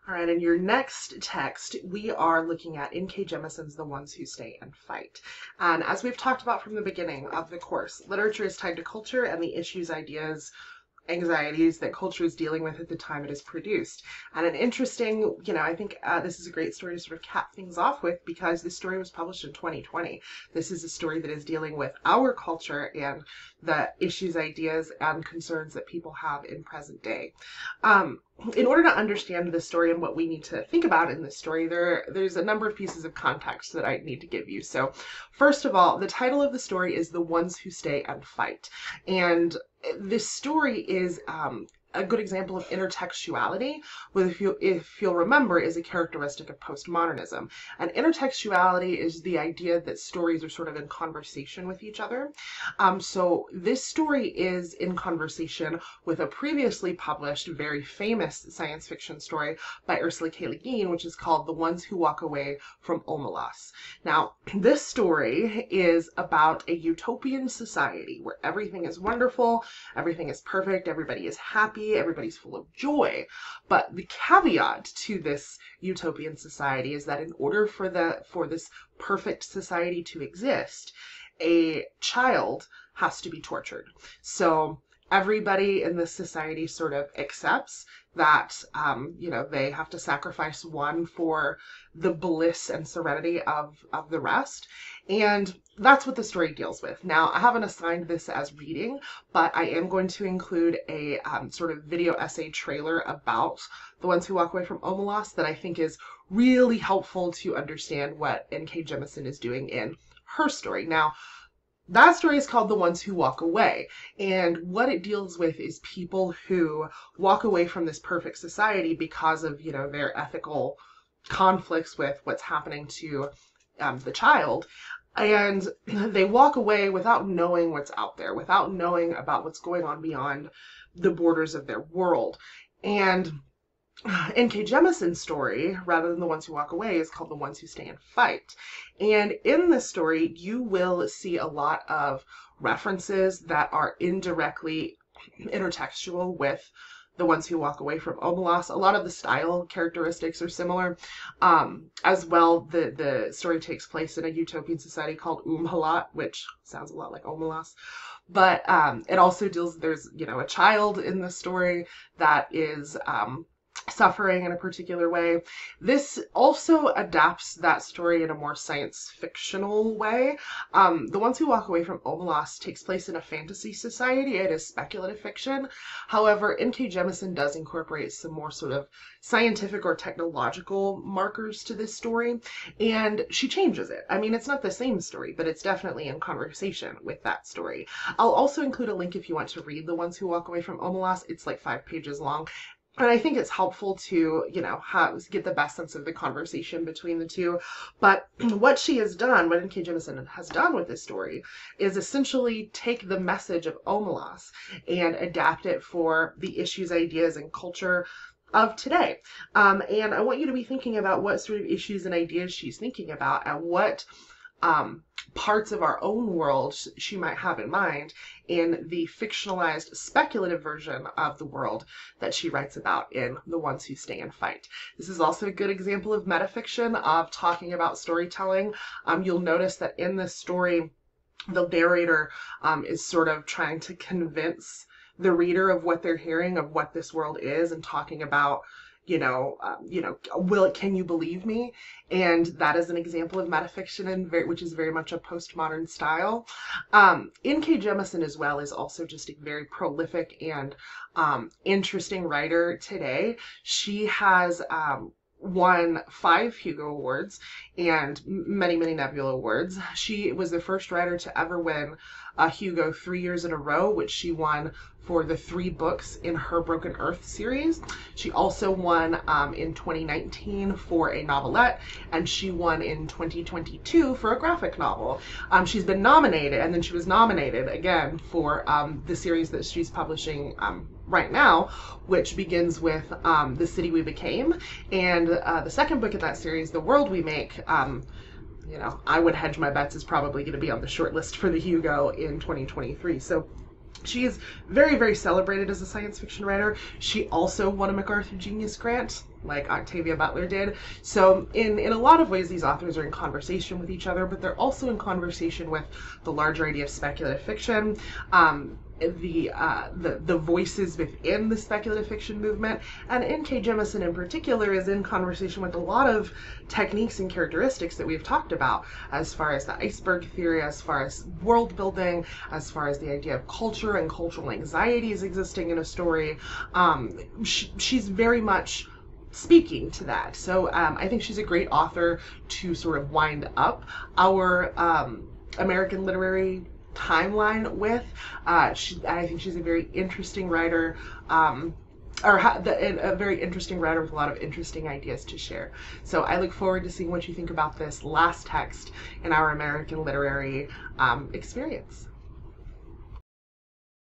All right, in your next text, we are looking at NK Jemisin's The Ones Who Stay and Fight. And as we've talked about from the beginning of the course, literature is tied to culture and the issues, ideas, anxieties that culture is dealing with at the time it is produced. And an interesting, I think this is a great story to sort of cap things off with because this story was published in 2020. This is a story that is dealing with our culture and the issues, ideas, and concerns that people have in present day. In order to understand this story and what we need to think about in this story, there's a number of pieces of context that I need to give you. So first of all, the title of the story is The Ones Who Stay and Fight. And this story is a good example of intertextuality, which if you'll remember is a characteristic of postmodernism. And intertextuality is the idea that stories are sort of in conversation with each other. So this story is in conversation with a previously published, very famous science fiction story by Ursula K. Le Guin, which is called The Ones Who Walk Away from Omelas. Now, this story is about a utopian society where everything is wonderful, everything is perfect, everybody is happy, everybody's full of joy. But the caveat to this utopian society is that in order for this perfect society to exist, a child has to be tortured. So everybody in this society sort of accepts that, they have to sacrifice one for the bliss and serenity of the rest. And that's what the story deals with. Now, I haven't assigned this as reading, but I am going to include a sort of video essay trailer about The Ones Who Walk Away from Omelas that I think is really helpful to understand what NK Jemisin is doing in her story. Now, that story is called The Ones Who Walk Away, and what it deals with is people who walk away from this perfect society because of, their ethical conflicts with what's happening to the child, and they walk away without knowing what's out there, without knowing about what's going on beyond the borders of their world. And NK Jemisin's story, rather than The Ones Who Walk Away, is called The Ones Who Stay and Fight. And in this story, you will see a lot of references that are indirectly intertextual with The Ones Who Walk Away from Omelas. A lot of the style characteristics are similar. As well, the story takes place in a utopian society called Umhalat, which sounds a lot like Omelas. But it also deals, there's, a child in the story that is suffering in a particular way. This also adapts that story in a more science fictional way. The Ones Who Walk Away from Omelas takes place in a fantasy society. It is speculative fiction. However, NK Jemisin does incorporate some more sort of scientific or technological markers to this story, and she changes it. I mean, it's not the same story, but it's definitely in conversation with that story. I'll also include a link if you want to read The Ones Who Walk Away from Omelas. It's like 5 pages long. And I think it's helpful to, get the best sense of the conversation between the two. But what she has done, what NK Jemisin has done with this story, is essentially take the message of Omelas and adapt it for the issues, ideas, and culture of today. And I want you to be thinking about what sort of issues and ideas she's thinking about and what parts of our own world she might have in mind in the fictionalized speculative version of the world that she writes about in The Ones Who Stay and Fight. This is also a good example of metafiction, of talking about storytelling. You'll notice that in this story, the narrator is sort of trying to convince the reader of what they're hearing, of what this world is, and talking about can you believe me? And that is an example of metafiction, and which is very much a postmodern style. NK Jemisin as well is also just a very prolific and interesting writer today. She has won 5 Hugo Awards and many, many Nebula Awards. She was the first writer to ever win a Hugo 3 years in a row, which she won for the 3 books in her Broken Earth series. She also won in 2019 for a novelette, and she won in 2022 for a graphic novel. She's been nominated, and then she was nominated again for the series that she's publishing right now, which begins with The City We Became, and the second book in that series, The World We Make, I would hedge my bets is probably going to be on the short list for the Hugo in 2023. So She is very, very celebrated as a science fiction writer. She also won a MacArthur Genius Grant, like Octavia Butler did. So in a lot of ways, these authors are in conversation with each other, but they're also in conversation with the larger idea of speculative fiction, the voices within the speculative fiction movement, and N.K. Jemisin in particular is in conversation with a lot of techniques and characteristics that we've talked about, as far as the iceberg theory, as far as world building, as far as the idea of culture and cultural anxieties existing in a story. She's very much speaking to that. So I think she's a great author to sort of wind up our American literary timeline with. I think she's a very interesting writer, a very interesting writer with a lot of interesting ideas to share. So I look forward to seeing what you think about this last text in our American literary experience.